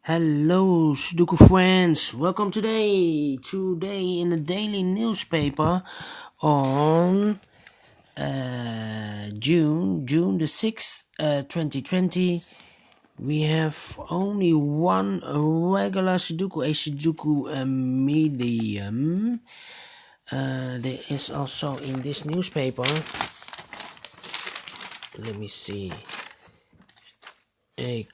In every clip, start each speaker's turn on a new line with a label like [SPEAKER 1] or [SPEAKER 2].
[SPEAKER 1] Hello, Sudoku friends. Welcome today in the daily newspaper on June the 6th, 2020. We have only one regular Sudoku, a Sudoku Medium. There is also in this newspaper, let me see, a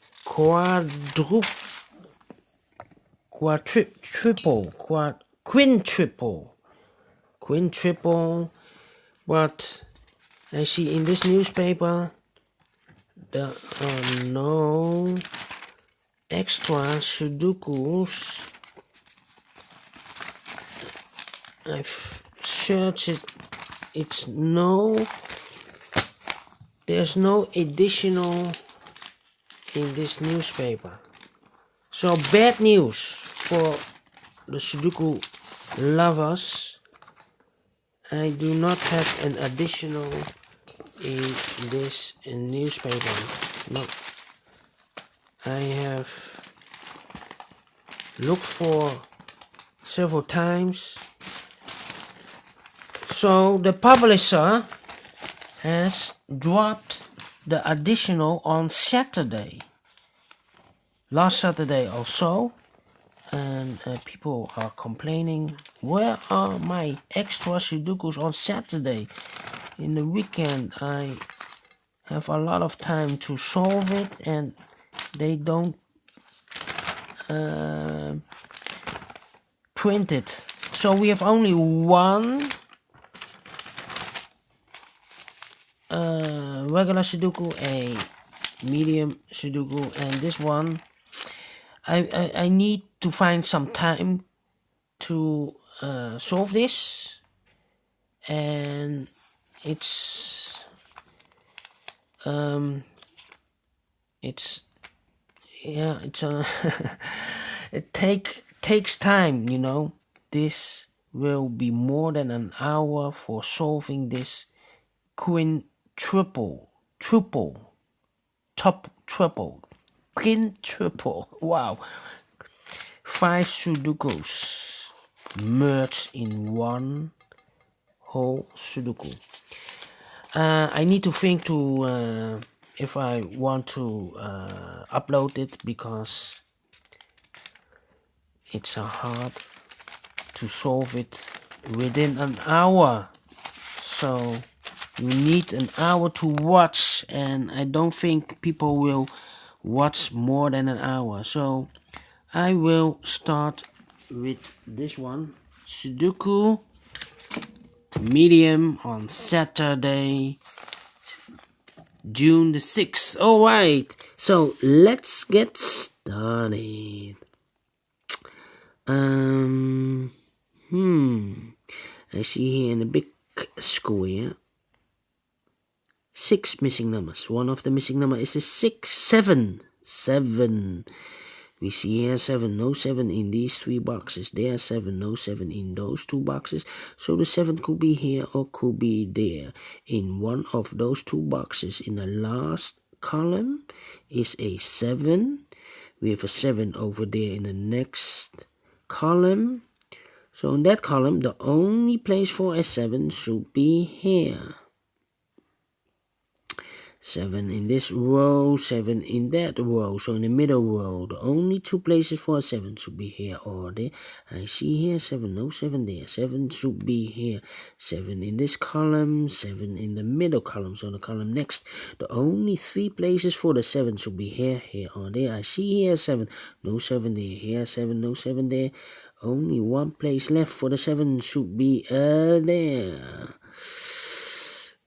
[SPEAKER 1] quintuple, but I see in this newspaper there are no extra Sudokus. I've searched it, there's no additional in this newspaper. So bad news for the Sudoku lovers. I do not have an additional in this newspaper. No, I have looked for several times. So the publisher has dropped the additional on Saturday. Last Saturday or so. And people are complaining, where are my extra Sudokus on Saturday? In the weekend I have a lot of time to solve it and they don't print it. So we have only one regular Sudoku, a medium Sudoku, and this one I need to find some time to solve this, and it's it takes time, you know. This will be more than an hour for solving this quintuple. Wow, 5 Sudokus merged in one whole Sudoku. I need to think to if I want to upload it, because it's hard to solve it within an hour. So you need an hour to watch, and I don't think people will watch more than an hour. So I will start with this one, Sudoku Medium, on Saturday, June the 6th. Alright, so let's get started. I see here in the big square 6 missing numbers. One of the missing number is a 7. We see here 7, no 7 in these 3 boxes. There 7, no 7 in those 2 boxes. So the 7 could be here or could be there. In one of those 2 boxes in the last column is a 7. We have a 7 over there in the next column. So in that column, the only place for a 7 should be here. 7 in this row, 7 in that row. So in the middle row, the only 2 places for a 7 should be here or there. I see here 7, no 7 there. 7 should be here. 7 in this column, 7 in the middle column. So the column next, the only 3 places for the 7 should be here, here or there. I see here 7, no 7 there. Here 7, no 7 there. Only 1 place left for the 7 should be there.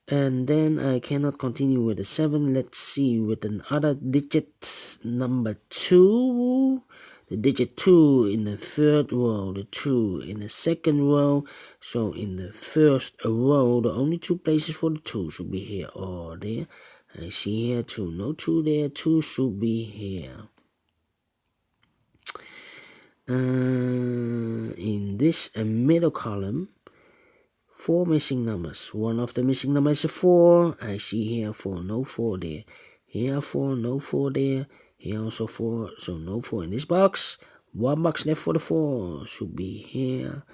[SPEAKER 1] And then I cannot continue with the 7. Let's see with another digit, number 2. The digit 2 in the 3rd row, the 2 in the 2nd row. So in the 1st row, the only 2 places for the 2 should be here or there. I see here 2, no 2 there. 2 should be here. In this middle column, 4 missing numbers. One of the missing numbers is a 4. I see here 4, no 4 there. Here 4, no 4 there. Here also 4, so no 4 in this box. 1 box left for the 4, should be here.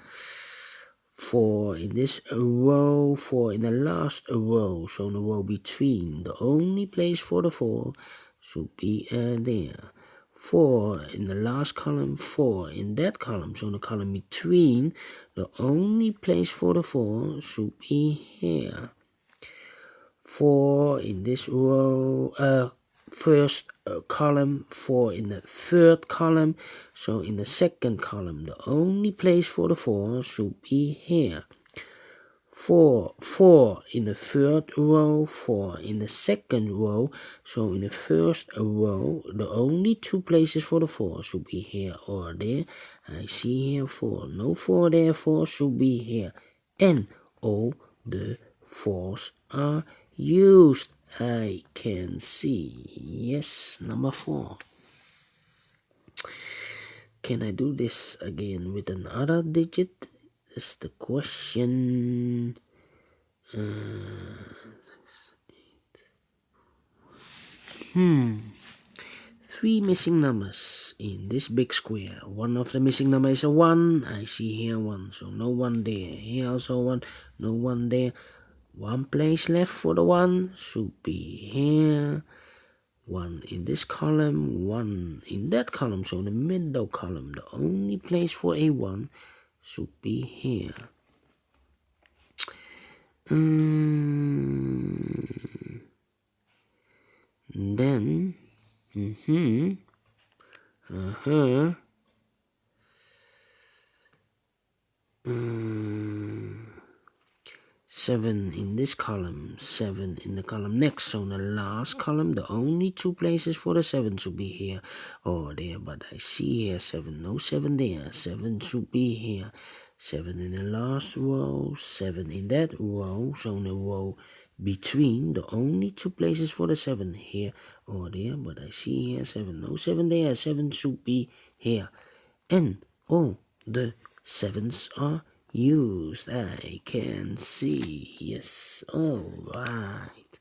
[SPEAKER 1] 4 in this row, 4 in the last row, so in the row between. The only place for the 4 should be there. 4 in the last column, 4 in that column, so in the column between. The only place for the 4 should be here. 4 in this row, first column, 4 in the third column, so in the second column the only place for the 4 should be here. 4 in the third row, 4 in the second row, so in the first row the only 2 places for the 4 should be here or there. I see here 4, no 4 there, 4 should be here, and all the 4s are used. I can see. Yes, number 4. Can I do this again with another digit? That's the question. 3 missing numbers in this big square. One of the missing number is a 1. I see here 1, so no 1 there. Here also 1, no 1 there. 1 place left for the 1 should be here. 1 in this column, 1 in that column, so in the middle column. The only place for a 1 should be here. Then 7 in this column, 7 in the column next, so in the last column the only 2 places for the 7 should be here or there, but I see here 7, no 7 there, 7 should be here. 7 in the last row, 7 in that row, so in the row between the only 2 places for the 7 here or there, but I see here 7, no 7 there, 7 should be here, and all the 7s are used. I can see. Yes, all right.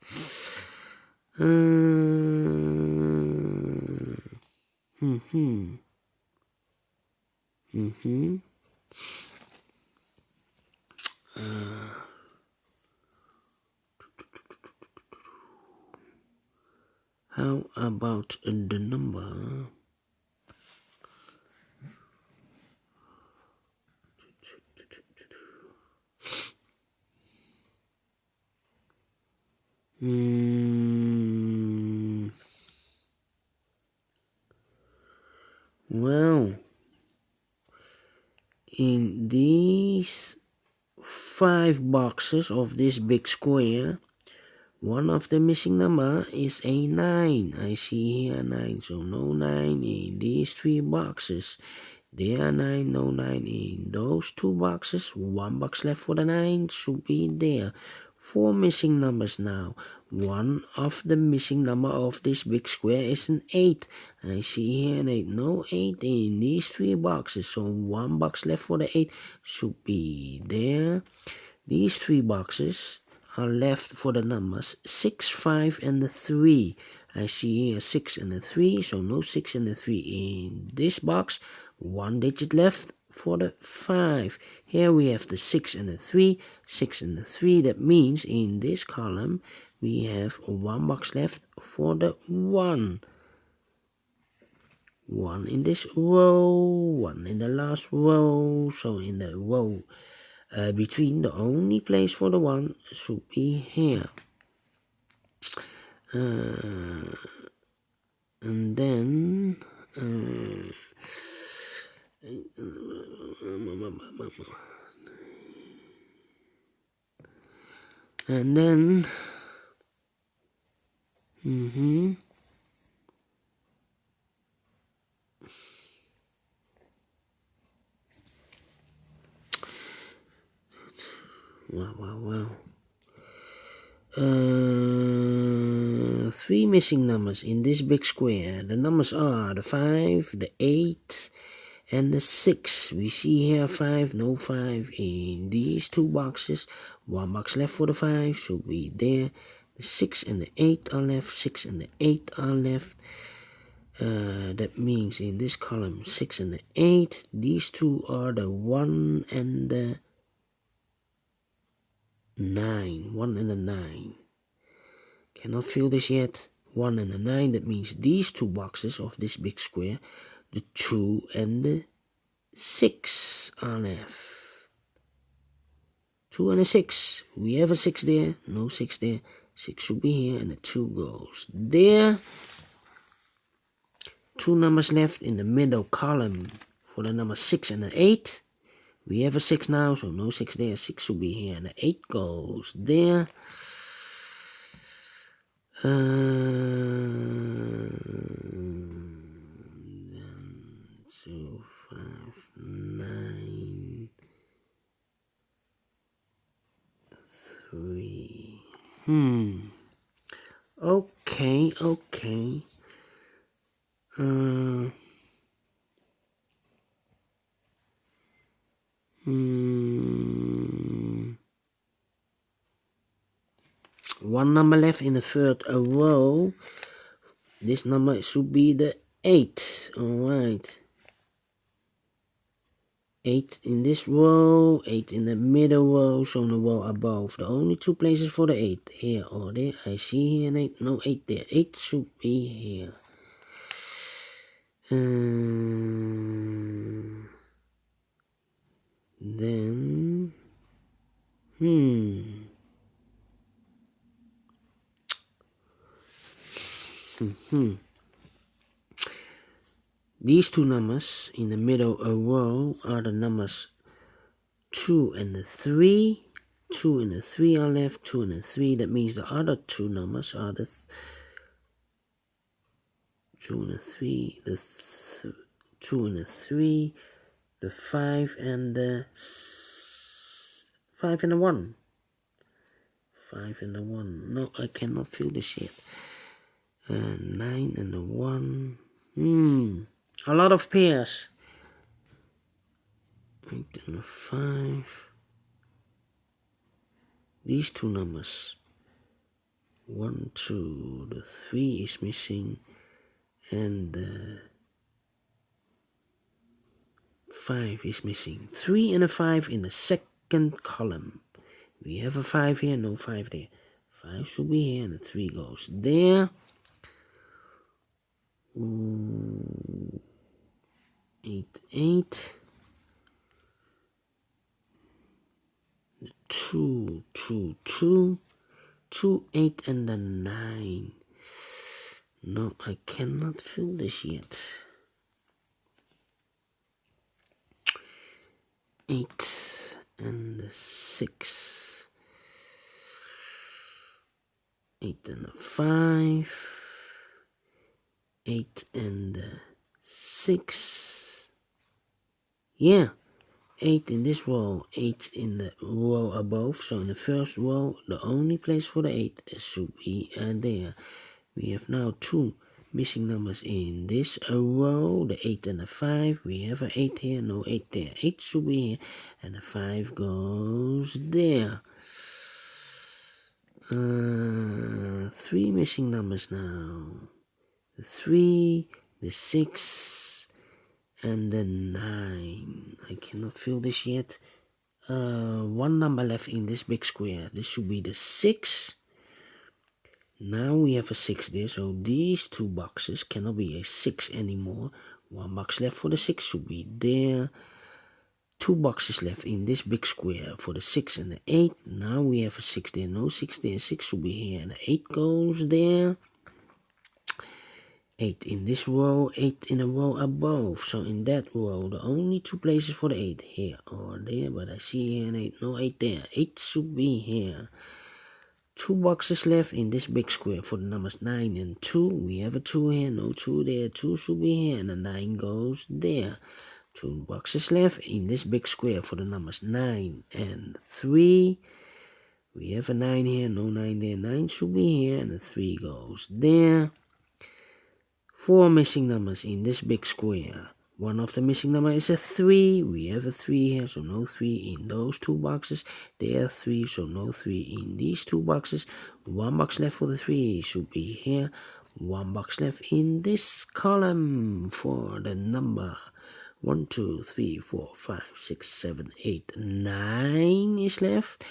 [SPEAKER 1] How about the number? Well, in these 5 boxes of this big square, one of the missing number is a 9. I see here 9, so no 9 in these 3 boxes. There are 9, no 9 in those 2 boxes. 1 box left for the 9 should be there. 4 missing numbers now. One of the missing number of this big square is an 8. I see here an 8. No 8 in these 3 boxes. So 1 box left for the 8 should be there. These 3 boxes are left for the numbers 6, 5, and the 3. I see here 6 and the 3. So no 6 and the 3 in this box. 1 digit left for the 5. Here we have the 6 and the 3, 6 and the 3. That means in this column we have 1 box left for the 1. 1 in this row, 1 in the last row. So in the row between, the only place for the 1 should be here. And then wow. 3 missing numbers in this big square. The numbers are the 5, the 8, and the 6. We see here 5, no 5 in these 2 boxes. 1 box left for the 5 should be there. The 6 and the 8 are left. 6 and the 8 are left. That means in this column 6 and the 8, these two are the 1 and the 9. 1 and the 9. Cannot fill this yet. 1 and the 9, that means these two boxes of this big square, the 2 and the 6 are left. 2 and a 6. We have a 6 there. No 6 there. 6 should be here and the 2 goes there. 2 numbers left in the middle column for the number 6 and the 8. We have a 6 now, so no 6 there. 6 should be here and the 8 goes there. 2, 5, 9, 3. Okay. One number left in the third row. This number should be the 8. Alright. 8 in this row, 8 in the middle row, so on the row above. The only two places for the 8, here or there. I see here an 8, no 8 there. 8 should be here. Then, These two numbers in the middle row are the numbers 2 and the 3. 2 and the 3 are left, 2 and the 3. That means the other two numbers are the 2 and the 3, the 2 and the 3, the 5 and the 5 and the 1. 5 and the 1. No, I cannot fill this yet. 9 and the 1. A lot of pairs. 8 and the 5. These two numbers. 1, 2. The 3 is missing. And the 5 is missing. 3 and a 5 in the second column. We have a 5 here, no 5 there. 5 should be here and the 3 goes there. 8, 8. The 2, 2, 2. 2, 8 and the 9. No, I cannot fill this yet. 8 and the 6. 8 and the 5. 8 and the 6. Yeah. 8 in this row, 8 in the row above. So in the first row, the only place for the 8 should be there. We have now two missing numbers in this row, the 8 and the 5. We have an 8 here, no 8 there. 8 should be here, and the 5 goes there. 3 missing numbers now. The 3, the 6, and the 9. I cannot fill this yet. One number left in this big square. This should be the 6. Now we have a 6 there, so these two boxes cannot be a 6 anymore. One box left for the 6 should be there. 2 boxes left in this big square for the 6 and the 8. Now we have a 6 there, no 6 there. 6 should be here, and the 8 goes there. 8 in this row, 8 in a row above. So in that row, the only two places for the 8, here or there. But I see here an 8, no 8 there. 8 should be here. 2 boxes left in this big square for the numbers 9 and 2. We have a 2 here, no 2 there. 2 should be here, and the 9 goes there. 2 boxes left in this big square for the numbers 9 and 3. We have a 9 here, no 9 there. 9 should be here, and the 3 goes there. 4 missing numbers in this big square. One of the missing number is a 3. We have a 3 here, so no 3 in those 2 boxes. There are 3, so no 3 in these 2 boxes. 1 box left for the 3 should be here. One box left in this column for the number 1, 2, 3, 4, 5, 6, 7, 8, 9 is left.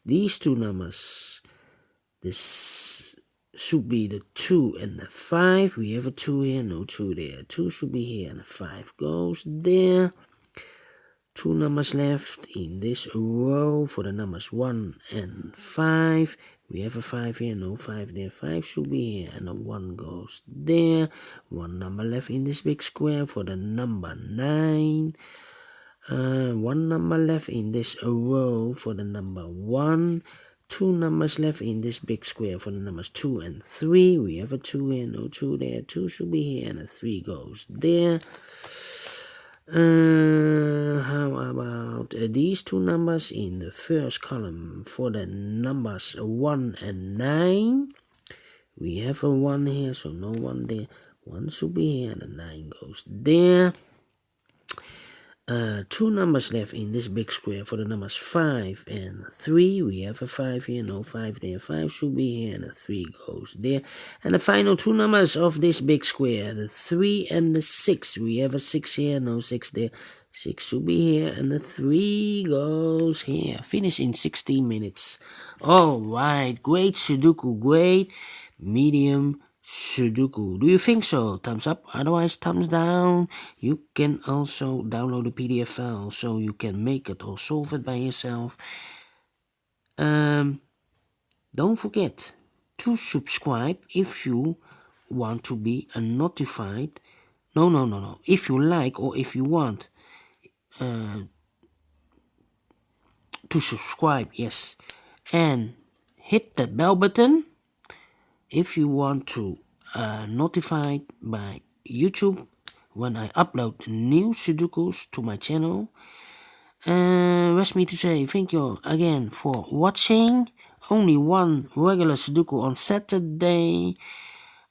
[SPEAKER 1] These two numbers, this should be the 2 and the 5. We have a 2 here, no 2 there. 2 should be here and the 5 goes there. Two numbers left in this row for the numbers 1 and 5. We have a 5 here, no 5 there. 5 should be here and a 1 goes there. One number left in this big square for the number 9. One number left in this row for the number 1. Two numbers left in this big square for the numbers 2 and 3. We have a 2 here, no 2 there. 2 should be here and a 3 goes there. How about these two numbers in the first column for the numbers 1 and 9? We have a 1 here, so no 1 there. 1 should be here and a 9 goes there. Two numbers left in this big square for the numbers 5 and 3. We have a 5 here, no 5 there. 5 should be here and a 3 goes there. And the final two numbers of this big square, the 3 and the 6. We have a 6 here, no 6 there. 6 should be here and the 3 goes here. Finish in 16 minutes. Alright, great Sudoku, great medium Sudoku. Do you think so? Thumbs up, otherwise thumbs down. You can also download the PDF file so you can make it or solve it by yourself. Don't forget to subscribe if you want to be notified. No. If you like or if you want to subscribe, yes. And hit that bell button if you want to notified by YouTube when I upload new Sudokus to my channel. Rest me to say thank you again for watching. Only one regular Sudoku on Saturday,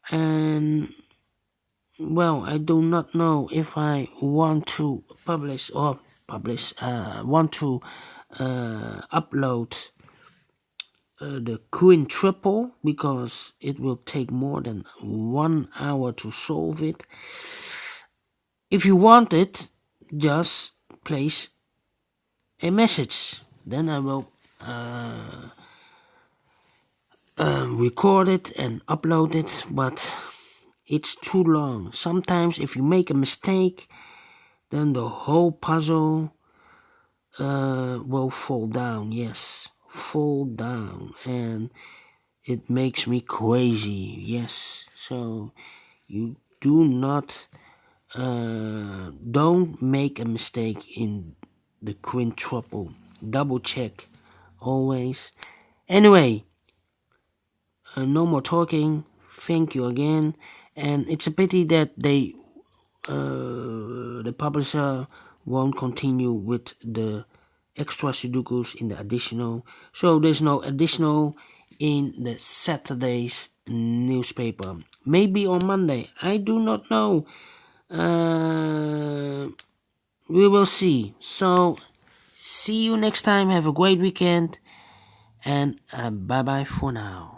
[SPEAKER 1] and well, I do not know if I want to upload the quintuple, because it will take more than 1 hour to solve it. If you want it, just place a message, then I will record it and upload it, but it's too long. Sometimes if you make a mistake, then the whole puzzle will fall down. Yes, fall down, and it makes me crazy. Yes, so you do not don't make a mistake in the quintuple. Double check always. Anyway, no more talking. Thank you again. And it's a pity that the publisher won't continue with the extra Sudokus in the additional. So there's no additional in the Saturday's newspaper. Maybe on Monday. I do not know. We will see. So see you next time. Have a great weekend. And bye bye for now.